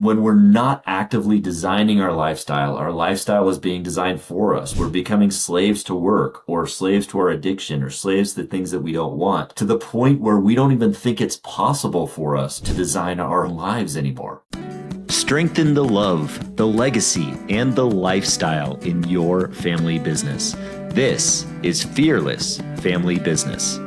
when we're not actively designing our lifestyle is being designed for us. We're becoming slaves to work or slaves to our addiction or slaves to things that we don't want, to the point where we don't even think it's possible for us to design our lives anymore. Strengthen the love, the legacy, and the lifestyle in your family business. This is Fearless Family Business.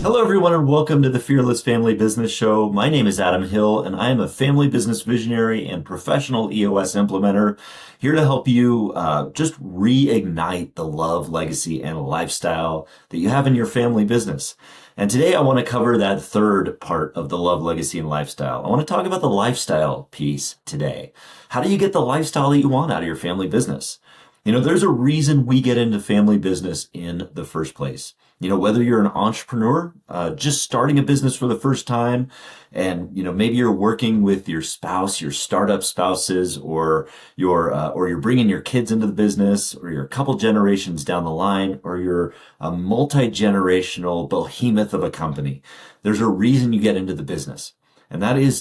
Hello, everyone, and welcome to the Fearless Family Business Show. My name is Adam Hill, and I am a family business visionary and professional EOS implementer, here to help you just reignite the love, legacy, and lifestyle that you have in your family business. And today I want to cover that third part of the love, legacy, and lifestyle. I want to talk about the lifestyle piece today. How do you get the lifestyle that you want out of your family business? You know, there's a reason we get into family business in the first place. You know, whether you're an entrepreneur, just starting a business for the first time, and, you know, maybe you're working with your spouse, your startup spouses, or you're bringing your kids into the business, or you're a couple generations down the line, or you're a multi-generational behemoth of a company. There's a reason you get into the business. And that is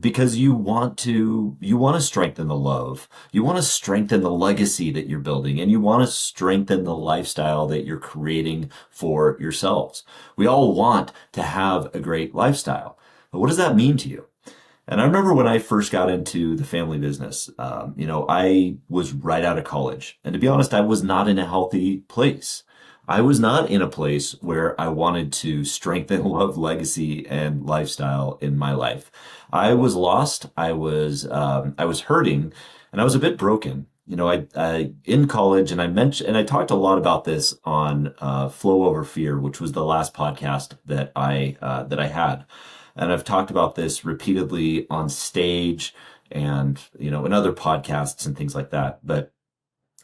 because you want to strengthen the love. You want to strengthen the legacy that you're building, and you want to strengthen the lifestyle that you're creating for yourselves. We all want to have a great lifestyle. But what does that mean to you? And I remember when I first got into the family business, I was right out of college. And to be honest, I was not in a healthy place. I was not in a place where I wanted to strengthen love, legacy, and lifestyle in my life. I was lost. I was hurting, and I was a bit broken. You know, I in college, and I talked a lot about this on Flow Over Fear, which was the last podcast that I had, and I've talked about this repeatedly on stage and, you know, in other podcasts and things like that. But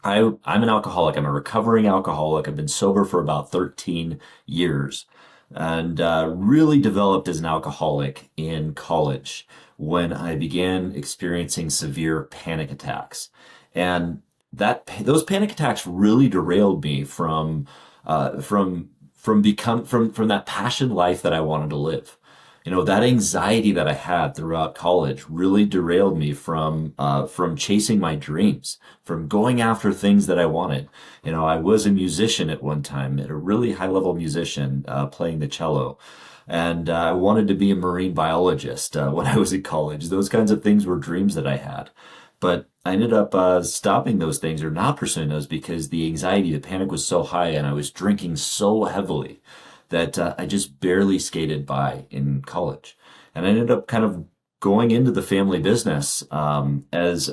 I'm an alcoholic. I'm a recovering alcoholic. I've been sober for about 13 years, and really developed as an alcoholic in college when I began experiencing severe panic attacks. And those panic attacks really derailed me from that passion life that I wanted to live. You know, that anxiety that I had throughout college really derailed me from chasing my dreams, from going after things that I wanted. You know, I was a musician at one time, a really high level musician, playing the cello. And I wanted to be a marine biologist when I was in college. Those kinds of things were dreams that I had. But I ended up stopping those things or not pursuing those because the anxiety, the panic was so high, and I was drinking so heavily that I just barely skated by in college. And I ended up kind of going into the family business as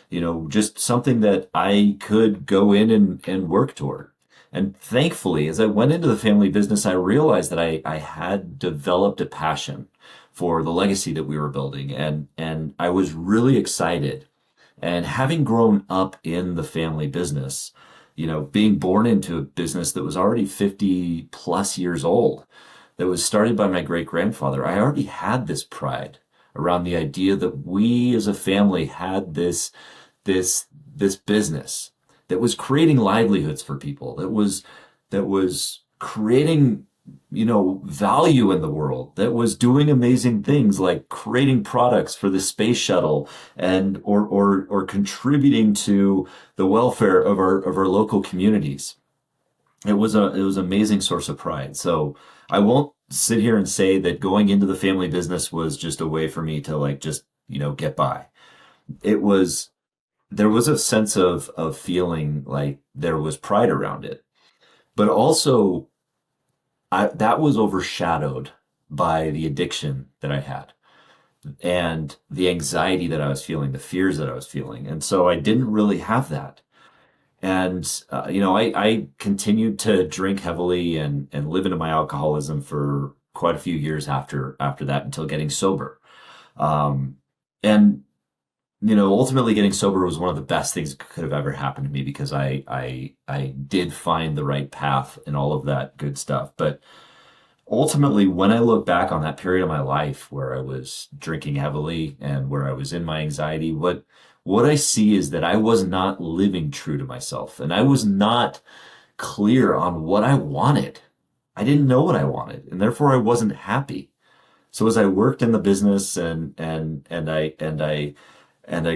you know, just something that I could go in and work toward. And thankfully, as I went into the family business, I realized that I had developed a passion for the legacy that we were building. And I was really excited. And having grown up in the family business, you know, being born into a business that was already 50 plus years old, that was started by my great grandfather, I already had this pride around the idea that we as a family had this business that was creating livelihoods for people, that was creating, you know, value in the world, that was doing amazing things like creating products for the space shuttle and or contributing to the welfare of our local communities. It was an amazing source of pride. So I won't sit here and say that going into the family business was just a way for me to, like, just, you know, get by. There was a sense of feeling like there was pride around it, but also that was overshadowed by the addiction that I had and the anxiety that I was feeling, the fears that I was feeling. And so I didn't really have that. And, I continued to drink heavily and live into my alcoholism for quite a few years after that, until getting sober. And, you know, ultimately getting sober was one of the best things that could have ever happened to me, because I did find the right path and all of that good stuff. But ultimately, when I look back on that period of my life where I was drinking heavily and where I was in my anxiety, what I see is that I was not living true to myself, and I was not clear on what I wanted. I didn't know what I wanted, and therefore I wasn't happy. So as I worked in the business and I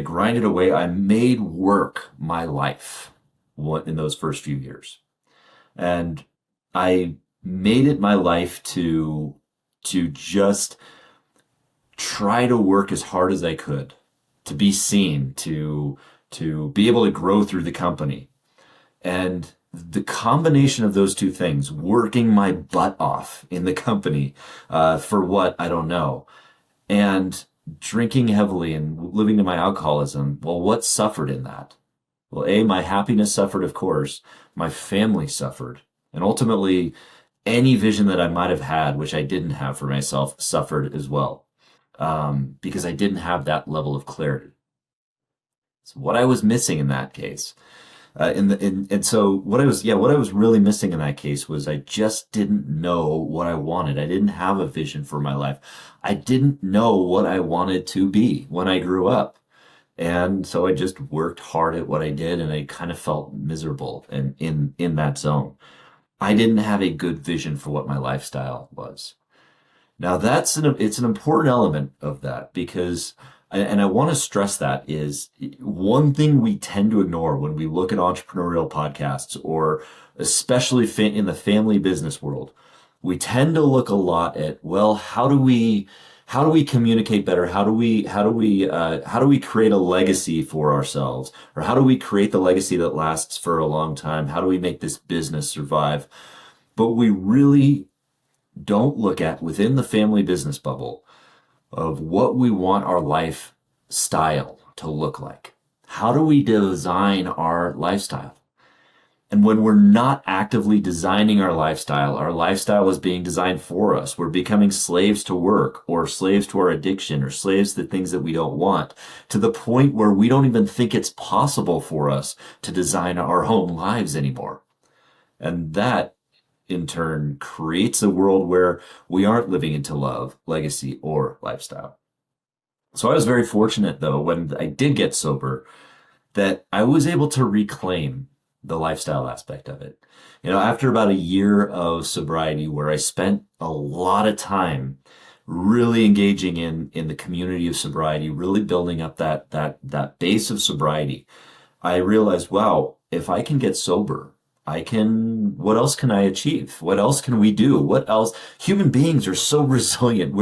grinded away, I made work my life in those first few years. And I made it my life to just try to work as hard as I could, to be seen, to be able to grow through the company. And the combination of those two things, working my butt off in the company, for what, I don't know, and drinking heavily and living to my alcoholism, well, what suffered in that? Well, my happiness suffered, of course. My family suffered. And ultimately, any vision that I might have had, which I didn't have for myself, suffered as well, because I didn't have that level of clarity. So what I was missing in that case, and so what I was really missing in that case was I just didn't know what I wanted. I didn't have a vision for my life. I didn't know what I wanted to be when I grew up. And so I just worked hard at what I did, and I kind of felt miserable and in that zone. I didn't have a good vision for what my lifestyle was. Now it's an important element of that because, and I want to stress that is one thing we tend to ignore when we look at entrepreneurial podcasts or especially in the family business world. We tend to look a lot at, well, how do we communicate better? How do we create a legacy for ourselves? Or how do we create the legacy that lasts for a long time? How do we make this business survive? But we really don't look at within the family business bubble of what we want our lifestyle to look like. How do we design our lifestyle? And when we're not actively designing our lifestyle is being designed for us. We're becoming slaves to work or slaves to our addiction or slaves to things that we don't want, to the point where we don't even think it's possible for us to design our own lives anymore. And that in turn creates a world where we aren't living into love, legacy, or lifestyle. So I was very fortunate, though, when I did get sober, that I was able to reclaim the lifestyle aspect of it. You know, after about a year of sobriety where I spent a lot of time really engaging in the community of sobriety, really building up that base of sobriety, I realized, wow, if I can get sober, what else can I achieve? What else can we do? What else? Human beings are so resilient.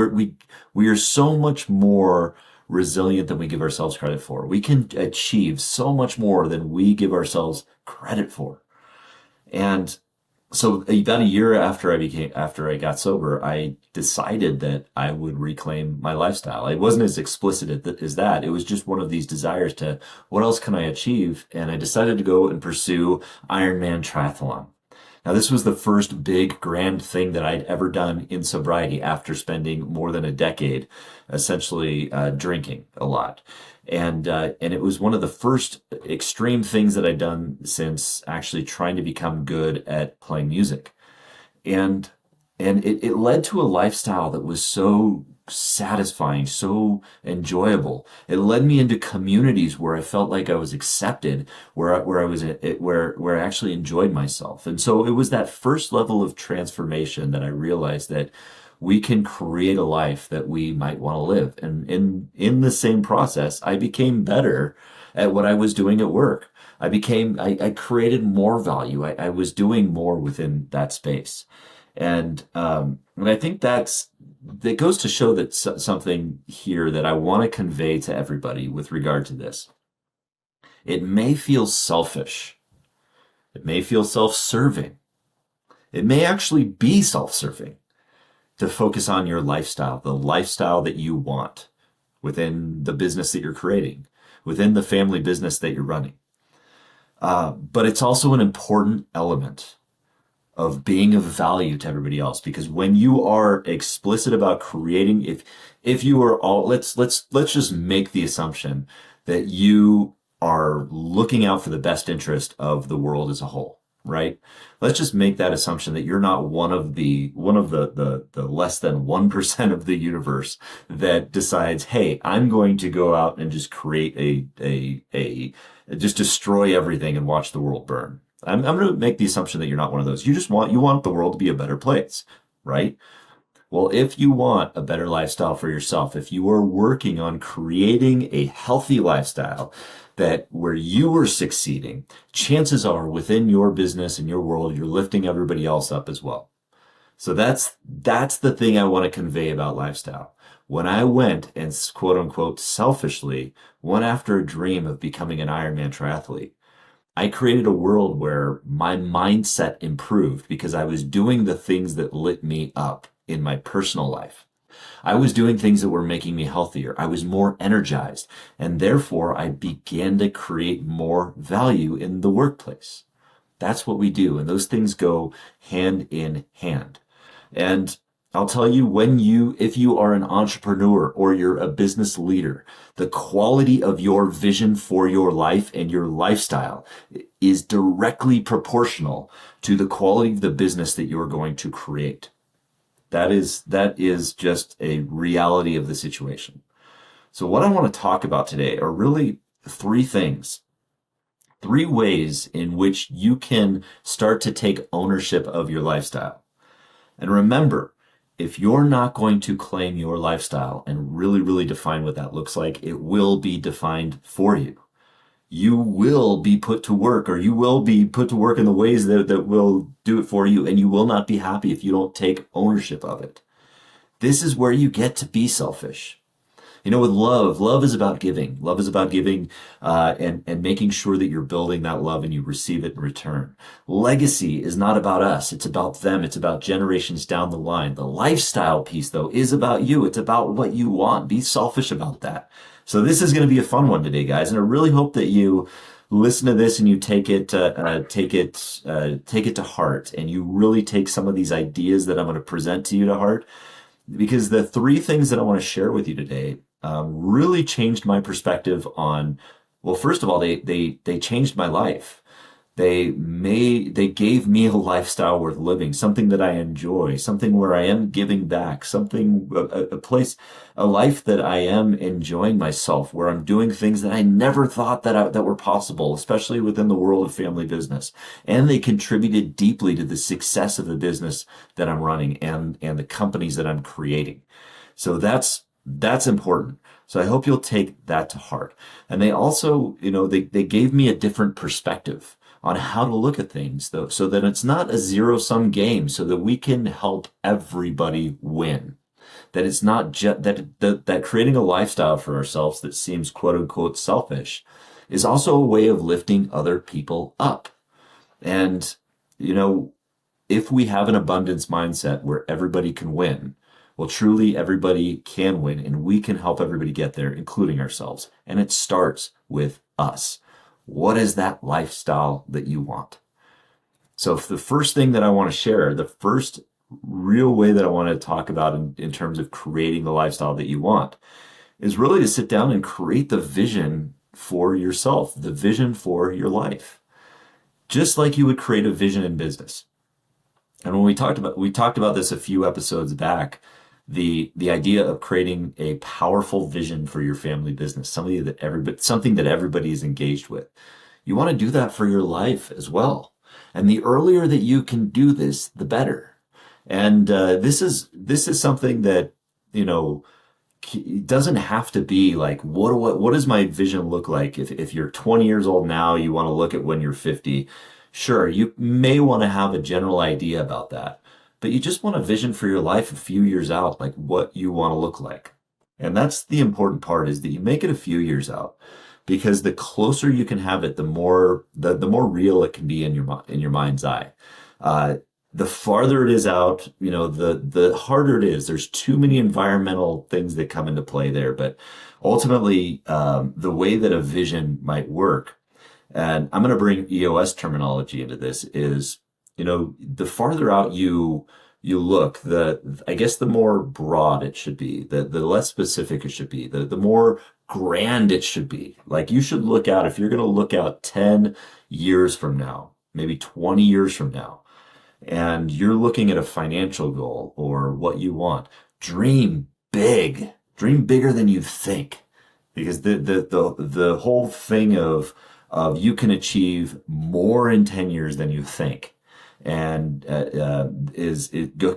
We are so much more resilient than we give ourselves credit for. We can achieve so much more than we give ourselves credit for. And so about a year after I got sober, I decided that I would reclaim my lifestyle. It wasn't as explicit as that. It was just one of these desires to, what else can I achieve? And I decided to go and pursue Ironman triathlon. Now, this was the first big grand thing that I'd ever done in sobriety after spending more than a decade essentially drinking a lot. And it was one of the first extreme things that I'd done since actually trying to become good at playing music. And it led to a lifestyle that was so satisfying, so enjoyable. It led me into communities where I felt like I was accepted, where I actually enjoyed myself. And so it was that first level of transformation that I realized that we can create a life that we might want to live. And in the same process, I became better at what I was doing at work. I created more value. I was doing more within that space. And I think that goes to show that something here that I want to convey to everybody with regard to this. It may feel selfish. It may feel self-serving. It may actually be self-serving to focus on your lifestyle, the lifestyle that you want within the business that you're creating, within the family business that you're running. But it's also an important element of being of value to everybody else, because when you are explicit about creating, if you are all, let's just make the assumption that you are looking out for the best interest of the world as a whole, right? Let's just make that assumption that you're not one of the less than 1% of the universe that decides, hey, I'm going to go out and just create just destroy everything and watch the world burn. I'm going to make the assumption that you're not one of those. You want the world to be a better place, right? Well, if you want a better lifestyle for yourself, if you are working on creating a healthy lifestyle that where you are succeeding, chances are within your business and your world, you're lifting everybody else up as well. So that's the thing I want to convey about lifestyle. When I went and quote unquote selfishly went after a dream of becoming an Ironman triathlete, I created a world where my mindset improved because I was doing the things that lit me up in my personal life. I was doing things that were making me healthier. I was more energized, and therefore I began to create more value in the workplace. That's what we do, and those things go hand in hand. And I'll tell you, if you are an entrepreneur or you're a business leader, the quality of your vision for your life and your lifestyle is directly proportional to the quality of the business that you're going to create. That is just a reality of the situation. So what I want to talk about today are really three things, three ways in which you can start to take ownership of your lifestyle. And remember, if you're not going to claim your lifestyle and really, really define what that looks like, it will be defined for you. You will be put to work, or you will be put to work in the ways that will do it for you, and you will not be happy if you don't take ownership of it. This is where you get to be selfish. With love is about giving. Love is about giving and making sure that you're building that love and you receive it in return. Legacy is not about us. It's about them. It's about generations down the line. The lifestyle piece, though, is about you. It's about what you want. Be selfish about that. So this is going to be a fun one today, guys. And I really hope that you listen to this and you take it to heart, and you really take some of these ideas that I'm going to present to you to heart. Because the three things that I want to share with you today really changed my perspective on, well, first of all, they changed my life. They gave me a lifestyle worth living, something that I enjoy, something where I am giving back, a life that I am enjoying myself, where I'm doing things that I never thought that were possible, especially within the world of family business. And they contributed deeply to the success of the business that I'm running and the companies that I'm creating. So that's important. So I hope you'll take that to heart. And they also, they gave me a different perspective on how to look at things, though, so that it's not a zero-sum game, so that we can help everybody win. That it's not just that creating a lifestyle for ourselves that seems quote unquote selfish is also a way of lifting other people up. And, if we have an abundance mindset where everybody can win, well, truly everybody can win, and we can help everybody get there, including ourselves. And it starts with us. What is that lifestyle that you want? So the first thing that I want to share, the first real way that I want to talk about in terms of creating the lifestyle that you want, is really to sit down and create the vision for yourself, the vision for your life. Just like you would create a vision in business. And when we talked about this a few episodes back, the idea of creating a powerful vision for your family business, something that everybody is engaged with. You want to do that for your life as well. And the earlier that you can do this, the better. And this is something that, it doesn't have to be like, what does my vision look like? If you're 20 years old now, you want to look at when you're 50. Sure, you may want to have a general idea about that. But you just want a vision for your life a few years out, like what you want to look like. And that's the important part, is that you make it a few years out, because the closer you can have it, the more real it can be in your mind's eye. The farther it is out, the harder it is. There's too many environmental things that come into play there. But ultimately, the way that a vision might work, and I'm going to bring EOS terminology into this, is the farther out you look, I guess the more broad it should be, the less specific it should be, the more grand it should be. Like, you should look out, if you're going to look out 10 years from now, maybe 20 years from now, and you're looking at a financial goal or what you want, dream bigger than you think. Because the whole thing of of you can achieve more in 10 years than you think. And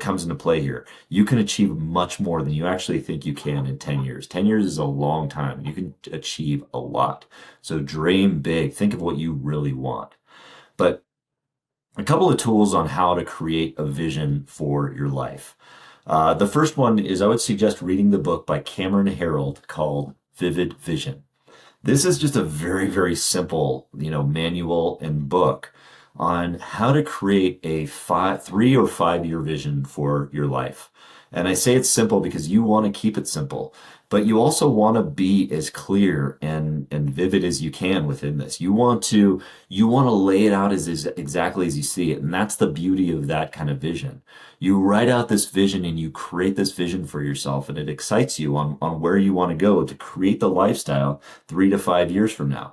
comes into play here. You can achieve much more than you actually think you can in 10 years. 10 years is a long time. You can achieve a lot. So dream big. Think of what you really want. But a couple of tools on how to create a vision for your life. The first one is I would suggest reading the book by Cameron Herold called Vivid Vision. This is just a very, very simple, manual and book on how to create a 3 or 5 year vision for your life. And I say it's simple because you want to keep it simple, but you also want to be as clear and vivid as you can within this. You want to lay it out as exactly as you see it. And that's the beauty of that kind of vision. You write out this vision and you create this vision for yourself, and it excites you on where you want to go to create the lifestyle 3 to 5 years from now.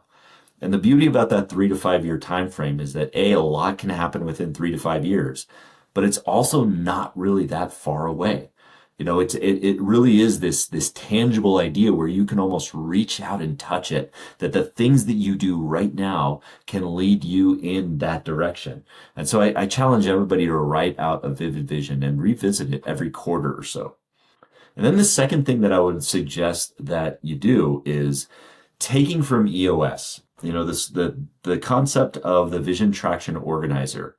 And the beauty about that 3 to 5 year time frame is that a lot can happen within 3 to 5 years, but it's also not really that far away. It really is this tangible idea where you can almost reach out and touch it, that the things that you do right now can lead you in that direction. And so I challenge everybody to write out a vivid vision and revisit it every quarter or so. And then the second thing that I would suggest that you do is taking from EOS, the concept of the vision traction organizer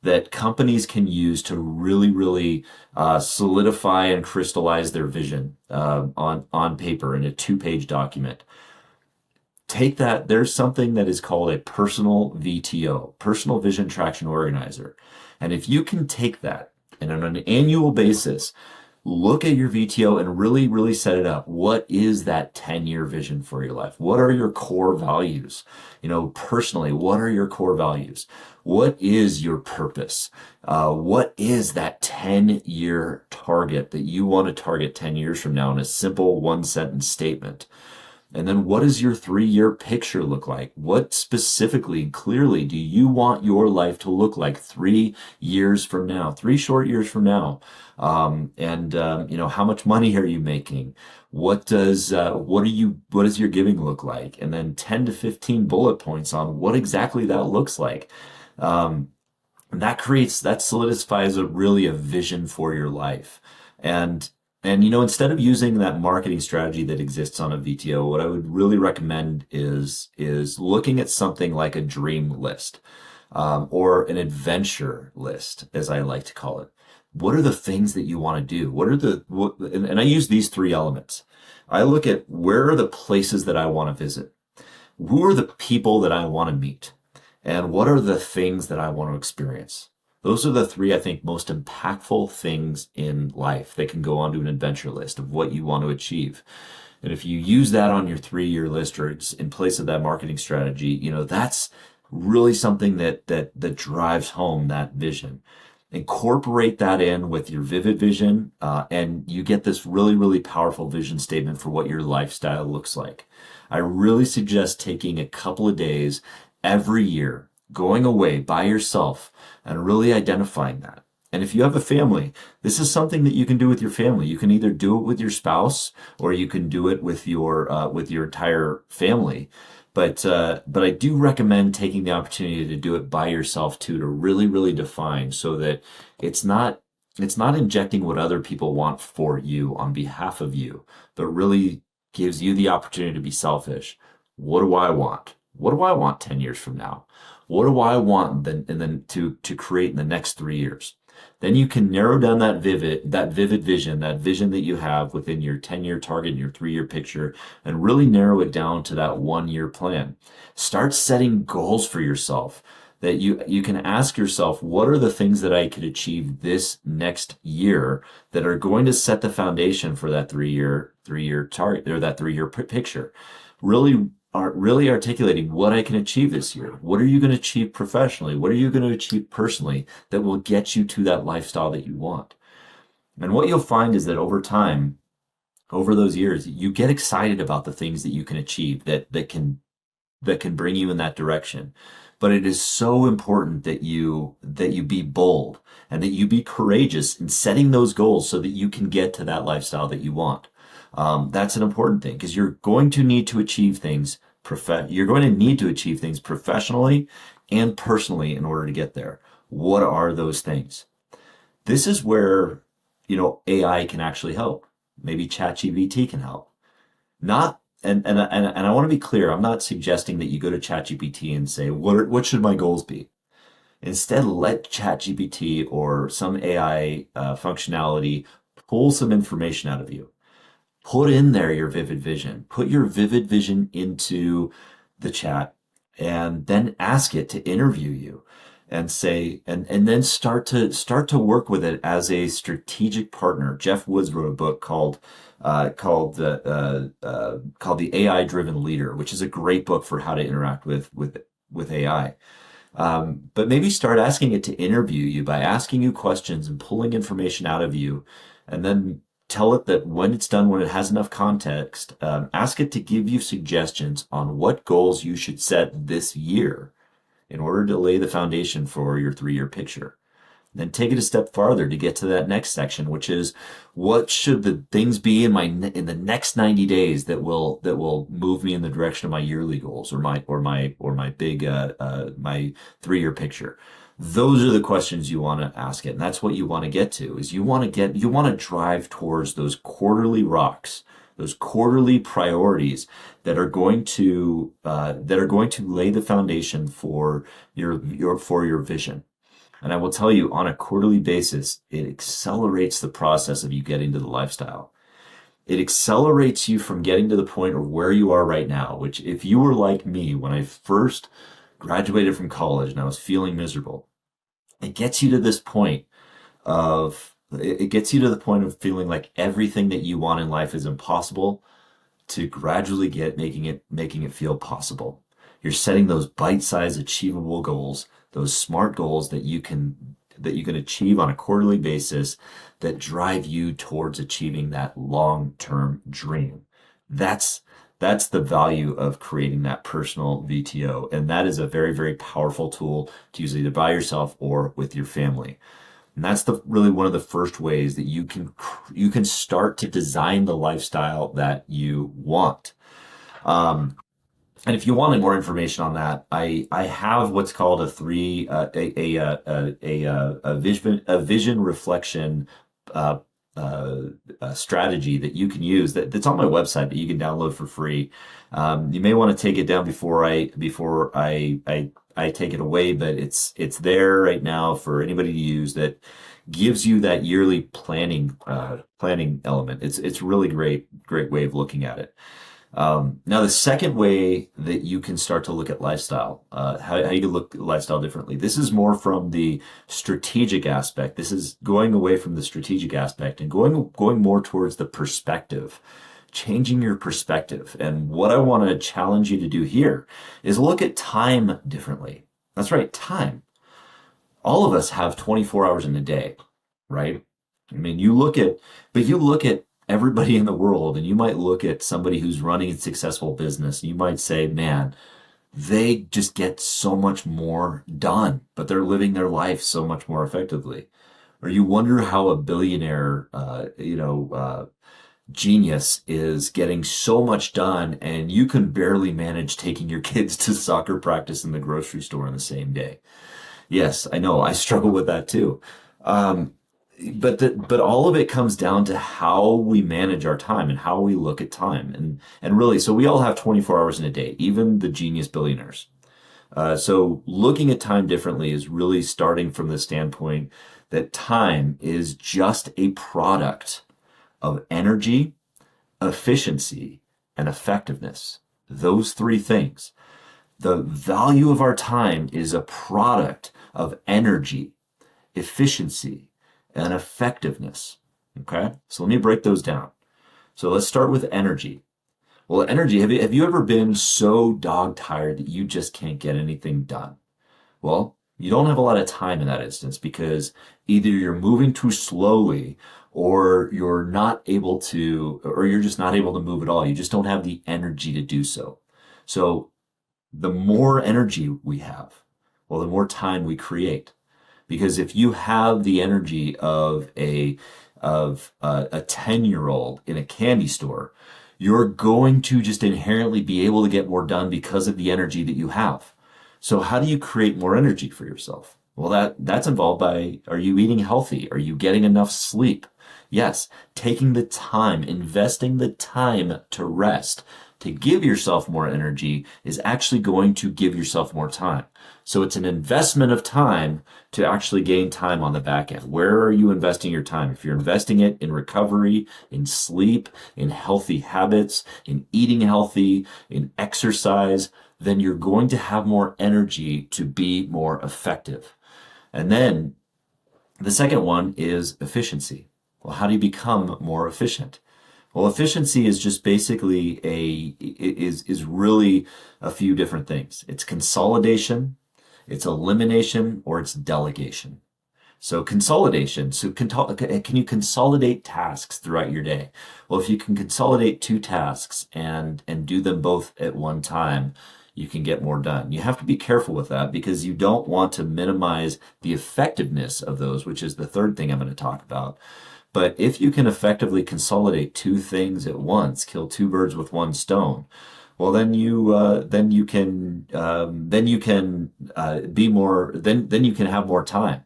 that companies can use to really, really solidify and crystallize their vision on paper in a 2-page document. Take that. There's something that is called a personal VTO, personal vision traction organizer. And if you can take that and on an annual basis, look at your VTO and really, really set it up. What is that 10-year vision for your life? What are your core values? Personally, what are your core values? What is your purpose? What is that 10-year target that you want to target 10 years from now in a simple 1-sentence statement? And then what does your 3-year picture look like? What specifically and clearly do you want your life to look like 3 years from now, 3 short years from now? How much money are you making? What does your giving look like? And then 10 to 15 bullet points on what exactly that looks like. That solidifies a vision for your life. And instead of using that marketing strategy that exists on a VTO, what I would really recommend is looking at something like a dream list, or an adventure list, as I like to call it. What are the things that you want to do? And I use these 3 elements. I look at where are the places that I want to visit? Who are the people that I want to meet? And what are the things that I want to experience? Those are the 3, I think, most impactful things in life that can go onto an adventure list of what you want to achieve. And if you use that on your 3-year list or it's in place of that marketing strategy, that's really something that drives home that vision. Incorporate that in with your vivid vision, and you get this really, really powerful vision statement for what your lifestyle looks like. I really suggest taking a couple of days every year, going away by yourself and really identifying that. And if you have a family, this is something that you can do with your family. You can either do it with your spouse or you can do it with your entire family. But I do recommend taking the opportunity to do it by yourself too, to really, really define so that it's not injecting what other people want for you on behalf of you, but really gives you the opportunity to be selfish. What do I want? What do I want 10 years from now? What do I want then to create in the next 3 years? Then you can narrow down that vivid vision, that vision that you have within your 10-year target and your 3-year picture, and really narrow it down to that 1-year plan. Start setting goals for yourself that you can ask yourself, what are the things that I could achieve this next year that are going to set the foundation for that 3-year target or that 3-year picture? Really articulating what I can achieve this year. What are you going to achieve professionally? What are you going to achieve personally that will get you to that lifestyle that you want? And what you'll find is that over time, over those years, you get excited about the things that you can achieve that can bring you in that direction. But it is so important that you be bold and that you be courageous in setting those goals so that you can get to that lifestyle that you want. That's an important thing because you're going to need to achieve things you're going to need to achieve things professionally and personally in order to get there. What are those things? This is where, AI can actually help. Maybe ChatGPT can help. Not, and I want to be clear. I'm not suggesting that you go to ChatGPT and say, what should my goals be? Instead, let ChatGPT or some AI functionality pull some information out of you. Put in there your vivid vision. Put your vivid vision into the chat and then ask it to interview you and say, and then start to work with it as a strategic partner. Geoff Woods wrote a book called The AI Driven Leader, which is a great book for how to interact with AI. But maybe start asking it to interview you by asking you questions and pulling information out of you, and then tell it that when it's done, when it has enough context, ask it to give you suggestions on what goals you should set this year in order to lay the foundation for your 3-year picture. Then take it a step farther to get to that next section, which is what should the things be in the next 90 days that will move me in the direction of my yearly goals or my big my 3-year picture. Those are the questions you want to ask it, and that's what you want to get to. Is you want to drive towards those quarterly rocks, those quarterly priorities that are going to lay the foundation for your vision. And I will tell you, on a quarterly basis, it accelerates the process of you getting to the lifestyle. It accelerates you from getting to the point of where you are right now, which if you were like me when I first graduated from college and I was feeling miserable, it gets you to this point it gets you to the point of feeling like everything that you want in life is impossible, to gradually making it feel possible. You're setting those bite-sized achievable goals, those smart goals that you can achieve on a quarterly basis that drive you towards achieving that long-term dream. That's the value of creating that personal VTO. And that is a very, very powerful tool to use either by yourself or with your family. And that's really one of the first ways that you can start to design the lifestyle that you want. And if you wanted more information on that, I have what's called a vision reflection strategy that you can use that's on my website that you can download for free. You may want to take it down before I take it away, but it's there right now for anybody to use, that gives you that yearly planning element. It's really great way of looking at it. Now, the second way that you can start to look at lifestyle, how you can look at lifestyle differently. This is more from the strategic aspect. This is going away from the strategic aspect and going more towards the perspective, changing your perspective. And what I want to challenge you to do here is look at time differently. That's right, time. All of us have 24 hours in a day, right? I mean, you look at everybody in the world, and you might look at somebody who's running a successful business, and you might say, man, they just get so much more done, but they're living their life so much more effectively. Or you wonder how a billionaire, genius is getting so much done, and you can barely manage taking your kids to soccer practice in the grocery store on the same day. Yes, I know, I struggle with that too. But all of it comes down to how we manage our time and how we look at time. And really, so we all have 24 hours in a day, even the genius billionaires. So looking at time differently is really starting from the standpoint that time is just a product of energy, efficiency, and effectiveness. Those three things. The value of our time is a product of energy, efficiency, and effectiveness. Okay, so let me break those down. So let's start with energy. Well, energy, have you ever been so dog tired that you just can't get anything done? Well, you don't have a lot of time in that instance, because either you're moving too slowly, or you're just not able to move at all. You just don't have the energy to do so. So the more energy we have, well, the more time we create. Because if you have the energy of a 10-year-old in a candy store, you're going to just inherently be able to get more done because of the energy that you have. So how do you create more energy for yourself? Well, that's involved by, are you eating healthy? Are you getting enough sleep? Yes, taking the time, investing the time to rest, to give yourself more energy is actually going to give yourself more time. So it's an investment of time to actually gain time on the back end. Where are you investing your time? If you're investing it in recovery, in sleep, in healthy habits, in eating healthy, in exercise, then you're going to have more energy to be more effective. And then the second one is efficiency. Well, how do you become more efficient? Well, efficiency is just basically is really a few different things. It's consolidation, it's elimination, or it's delegation. So consolidation. So can you consolidate tasks throughout your day? Well, if you can consolidate two tasks and do them both at one time, you can get more done. You have to be careful with that because you don't want to minimize the effectiveness of those, which is the third thing I'm going to talk about. But if you can effectively consolidate two things at once, kill two birds with one stone, well, then you can be more. Then you can have more time.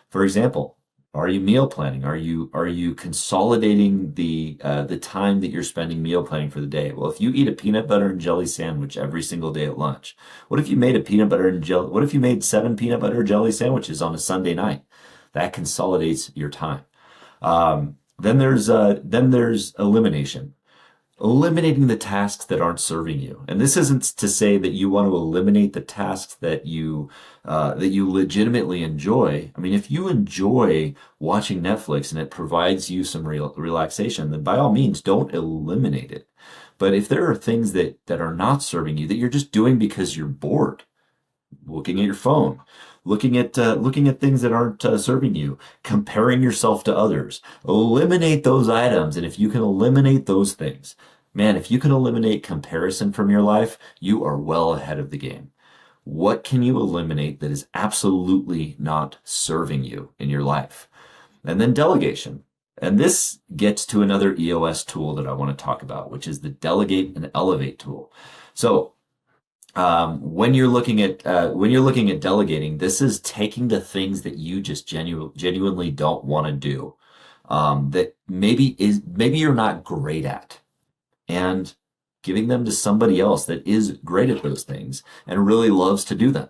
For example, are you meal planning? Are you consolidating the time that you're spending meal planning for the day? Well, if you eat a peanut butter and jelly sandwich every single day at lunch, what if you made a peanut butter and jelly? What if you made 7 peanut butter jelly sandwiches on a Sunday night? That consolidates your time. Then there's elimination. Eliminating the tasks that aren't serving you. And this isn't to say that you want to eliminate the tasks that you legitimately enjoy. I mean, if you enjoy watching Netflix and it provides you some relaxation, then by all means, don't eliminate it. But if there are things that are not serving you, that you're just doing because you're bored, looking at your phone, looking at things that aren't serving you, comparing yourself to others, eliminate those items. And if you can eliminate those things, man, if you can eliminate comparison from your life, you are well ahead of the game. What can you eliminate that is absolutely not serving you in your life? And then delegation. And this gets to another EOS tool that I want to talk about, which is the delegate and elevate tool. So when you're looking at delegating, this is taking the things that you just genuinely don't want to do, that maybe you're not great at, and giving them to somebody else that is great at those things and really loves to do them.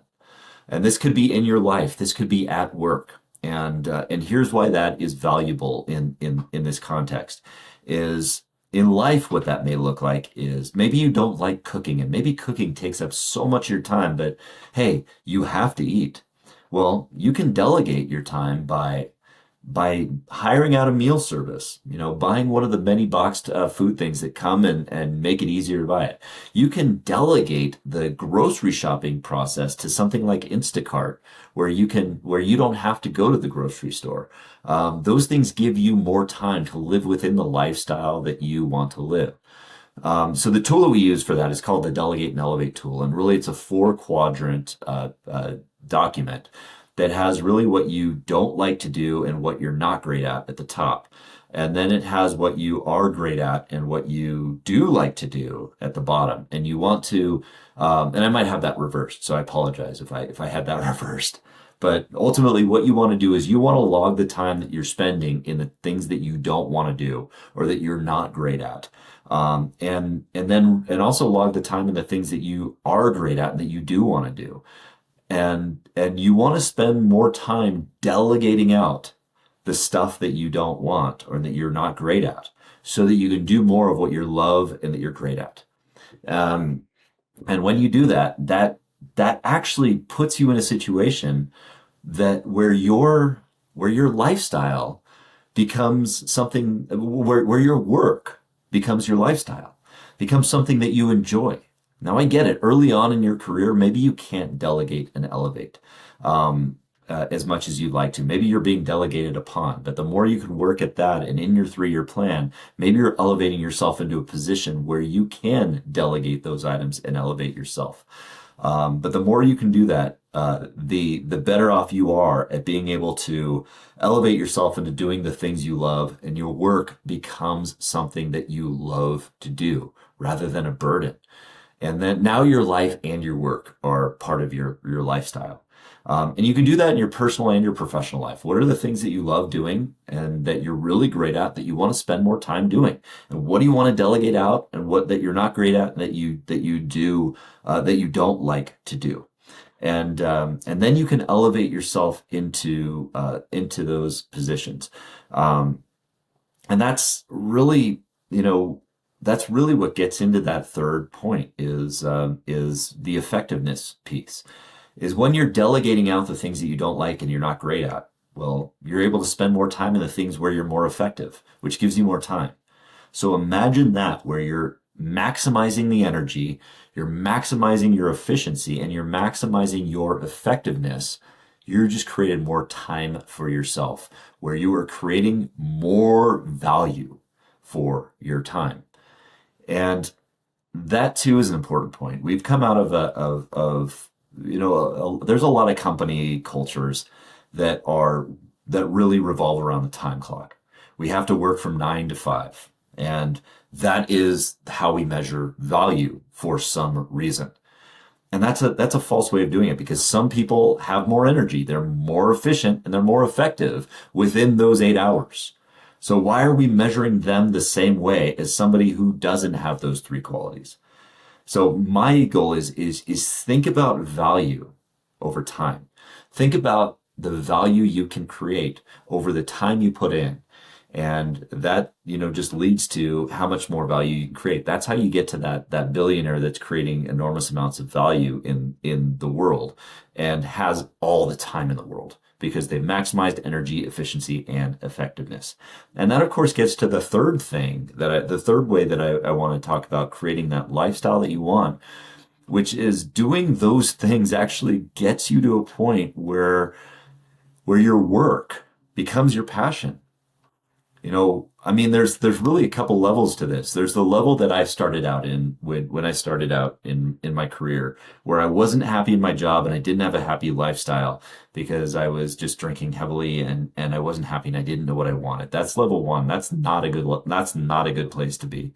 And this could be in your life, this could be at work, and here's why that is valuable in this context is. In life, what that may look like is maybe you don't like cooking and maybe cooking takes up so much of your time, but hey, you have to eat. Well, you can delegate your time by hiring out a meal service, buying one of the many boxed food things that come and make it easier to buy it. You can delegate the grocery shopping process to something like Instacart, where you don't have to go to the grocery store. Those things give you more time to live within the lifestyle that you want to live. So the tool that we use for that is called the Delegate and Elevate tool. And really it's a 4-quadrant document that has really what you don't like to do and what you're not great at the top. And then it has what you are great at and what you do like to do at the bottom. And you want to, and I might have that reversed, so I apologize if I had that reversed. But ultimately what you want to do is you want to log the time that you're spending in the things that you don't want to do or that you're not great at. And also log the time in the things that you are great at and that you do want to do. And you want to spend more time delegating out the stuff that you don't want or that you're not great at so that you can do more of what you love and that you're great at. And when you do that actually puts you in a situation that where your lifestyle becomes something where your work becomes your lifestyle, becomes something that you enjoy. Now, I get it. Early on in your career, maybe you can't delegate and elevate as much as you'd like to. Maybe you're being delegated upon, but the more you can work at that and in your 3-year plan, maybe you're elevating yourself into a position where you can delegate those items and elevate yourself. But the more you can do that, the better off you are at being able to elevate yourself into doing the things you love, and your work becomes something that you love to do rather than a burden. And then now your life and your work are part of your lifestyle. And you can do that in your personal and your professional life. What are the things that you love doing and that you're really great at that you want to spend more time doing? And what do you want to delegate out, and what that you're not great at that you do that you don't like to do? And then you can elevate yourself into those positions. And that's really, that's really what gets into that third point is the effectiveness piece. Is when you're delegating out the things that you don't like and you're not great at, well, you're able to spend more time in the things where you're more effective, which gives you more time. So imagine that, where you're maximizing the energy, you're maximizing your efficiency, and you're maximizing your effectiveness. You're just created more time for yourself, where you are creating more value for your time. And that too is an important point. We've come out of there's a lot of company cultures that really revolve around the time clock. We have to work from 9 to 5, and that is how we measure value for some reason. And that's a false way of doing it, because some people have more energy, they're more efficient, and they're more effective within those 8 hours. So why are we measuring them the same way as somebody who doesn't have those 3 qualities? So my goal is think about value over time. Think about the value you can create over the time you put in. And that, just leads to how much more value you can create. That's how you get to that billionaire that's creating enormous amounts of value in the world and has all the time in the world, because they've maximized energy, efficiency, and effectiveness. And that, of course, gets to the third way that I want to talk about creating that lifestyle that you want, which is doing those things actually gets you to a point where your work becomes your passion. There's really a couple levels to this. There's the level that I started out in when I started out in my career, where I wasn't happy in my job and I didn't have a happy lifestyle because I was just drinking heavily and I wasn't happy and I didn't know what I wanted. That's level 1. That's not a good place to be.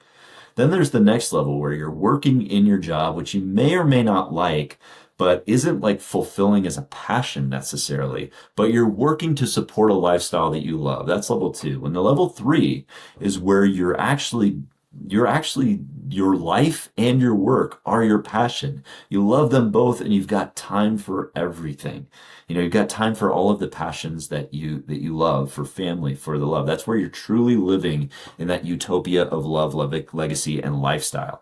Then there's the next level, where you're working in your job, which you may or may not like, but isn't like fulfilling as a passion necessarily, but you're working to support a lifestyle that you love. That's level 2. And the level 3 is where your life and your work are your passion. You love them both, and you've got time for everything. You've got time for all of the passions that you love, for family, for the love. That's where you're truly living in that utopia of love, legacy, and lifestyle.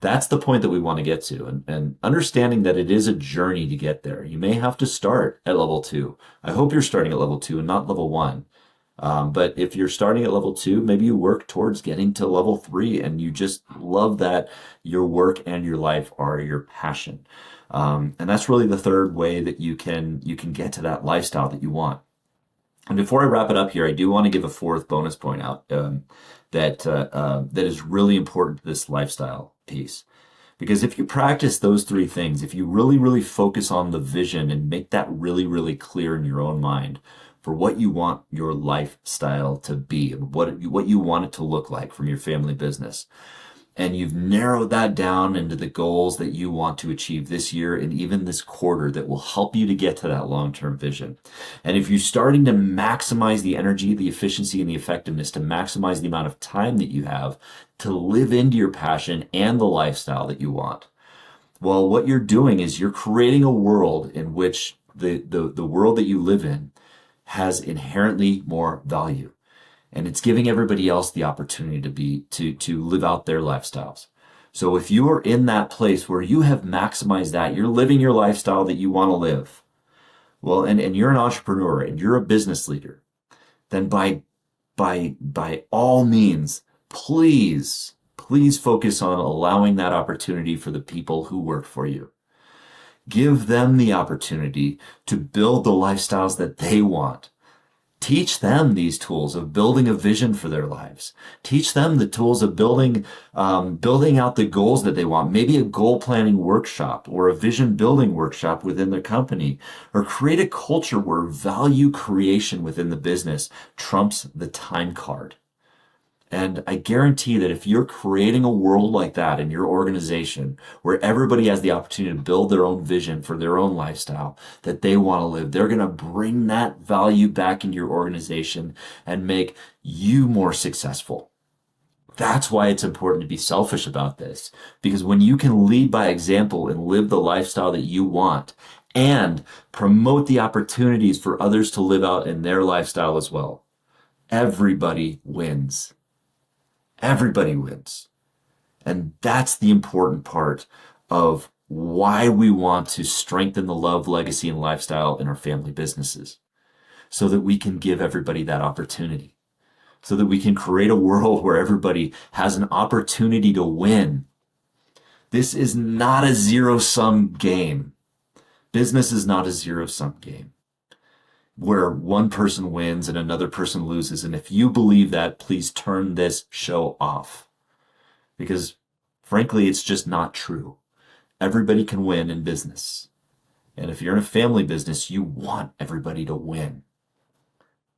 That's the point that we want to get to, and understanding that it is a journey to get there. You may have to start at level 2. I hope you're starting at level 2 and not level 1. But if you're starting at level 2, maybe you work towards getting to level 3, and you just love that your work and your life are your passion. And that's really the third way that you can get to that lifestyle that you want. And before I wrap it up here, I do want to give a fourth bonus point out that is really important to this lifestyle piece. Because if you practice those 3 things, if you really, really focus on the vision and make that really, really clear in your own mind for what you want your lifestyle to be, and what you want it to look like from your family business, and you've narrowed that down into the goals that you want to achieve this year and even this quarter that will help you to get to that long-term vision. And if you're starting to maximize the energy, the efficiency, and the effectiveness, to maximize the amount of time that you have to live into your passion and the lifestyle that you want, well, what you're doing is you're creating a world in which the world that you live in has inherently more value. And it's giving everybody else the opportunity to live out their lifestyles. So if you are in that place where you have maximized that, you're living your lifestyle that you want to live, well, and you're an entrepreneur and you're a business leader, then by all means, please focus on allowing that opportunity for the people who work for you. Give them the opportunity to build the lifestyles that they want. Teach them these tools of building a vision for their lives. Teach them the tools of building out the goals that they want. Maybe a goal planning workshop or a vision building workshop within their company, or create a culture where value creation within the business trumps the time card. And I guarantee that if you're creating a world like that in your organization, where everybody has the opportunity to build their own vision for their own lifestyle that they want to live, they're going to bring that value back into your organization and make you more successful. That's why it's important to be selfish about this, because when you can lead by example and live the lifestyle that you want and promote the opportunities for others to live out in their lifestyle as well, everybody wins. Everybody wins. And that's the important part of why we want to strengthen the love, legacy, and lifestyle in our family businesses, so that we can give everybody that opportunity, so that we can create a world where everybody has an opportunity to win. This is not a zero-sum game. Business is not a zero-sum game where one person wins and another person loses. And if you believe that, please turn this show off, because frankly, it's just not true. Everybody can win in business. And if you're in a family business, you want everybody to win.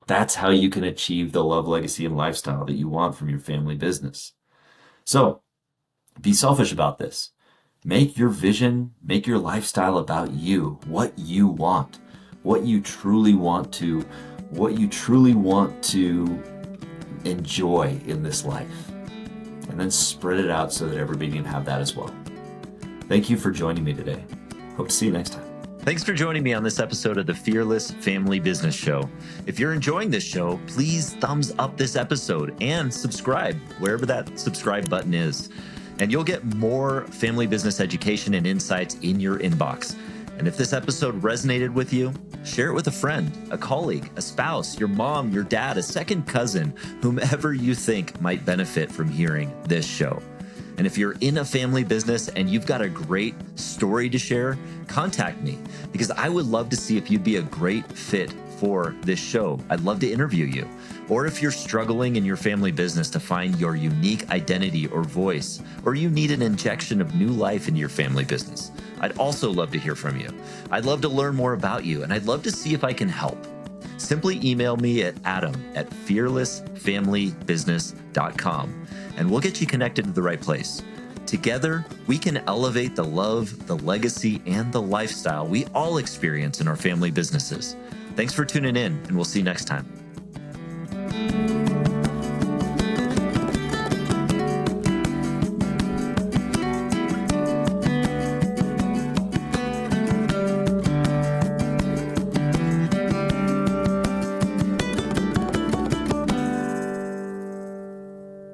That's how you can achieve the love, legacy, and lifestyle that you want from your family business. So be selfish about this. Make your vision, make your lifestyle about you, what you want. What you truly want to enjoy in this life, and then spread it out so that everybody can have that as well. Thank you for joining me today. Hope to see you next time. Thanks for joining me on this episode of the Fearless Family Business Show. If you're enjoying this show, please thumbs up this episode and subscribe wherever that subscribe button is. And you'll get more family business education and insights in your inbox. And if this episode resonated with you, share it with a friend, a colleague, a spouse, your mom, your dad, a second cousin, whomever you think might benefit from hearing this show. And if you're in a family business and you've got a great story to share, contact me, because I would love to see if you'd be a great fit for this show. I'd love to interview you. Or if you're struggling in your family business to find your unique identity or voice, or you need an injection of new life into your family business, I'd also love to hear from you. I'd love to learn more about you, and I'd love to see if I can help. Simply email me at adam@fearlessfamilybusiness.com, and we'll get you connected to the right place. Together, we can elevate the love, the legacy, and the lifestyle we all experience in our family businesses. Thanks for tuning in, and we'll see you next time.